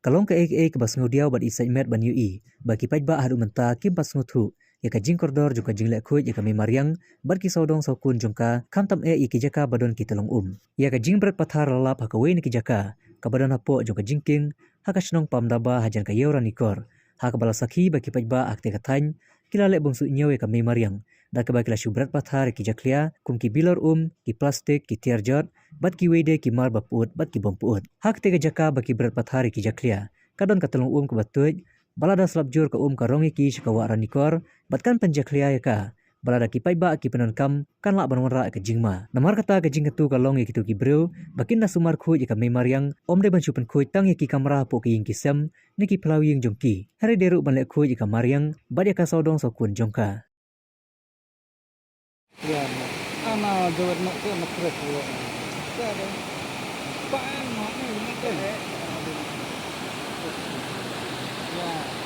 Kalong ke ek bas ngudiau bat isai met ban UI bagi pajba hadu menta kim bas ngutu ya ka jing kordor juga jing lek khuj ya ka memariang bat ki saudong saukun jongka kantam ki jaka badon ki telong ya ka jing berat pathar lalap ha ka we ni ki jaka ka badon hapo jongka jingking ha ka snong pam daba hajan ka yeura nikor ha ka bala sakhi bagi pajba akte ka thany kila lek bungsu nyau ya ka memariang da ka bagi la berat pathar ki jaklia kum ki bilor ki plastik ki tiarjot bat ki wede ki mar baput bat ki bompuut hak te ka jaka bagi berat pathar ki jaklia kadon ka telong ke batuj balada slap jur ka ka rongi ki shikawa ranikor batkan penjaklia ya ka balada ki paiba ki penankam kan la banwara ka jingma namar kata ka jingatu ka longi ki tu ki breu bakin na sumar khu ka memariang omde ban chupen khu tang ya ki kamera po ki ying kisam ni ki plawing jongki hari deru ban lek khu ka mariang bad ya ka saudong sokun jongka ya ana jawat nak ke nak kres lo ya deh pak nak ni ya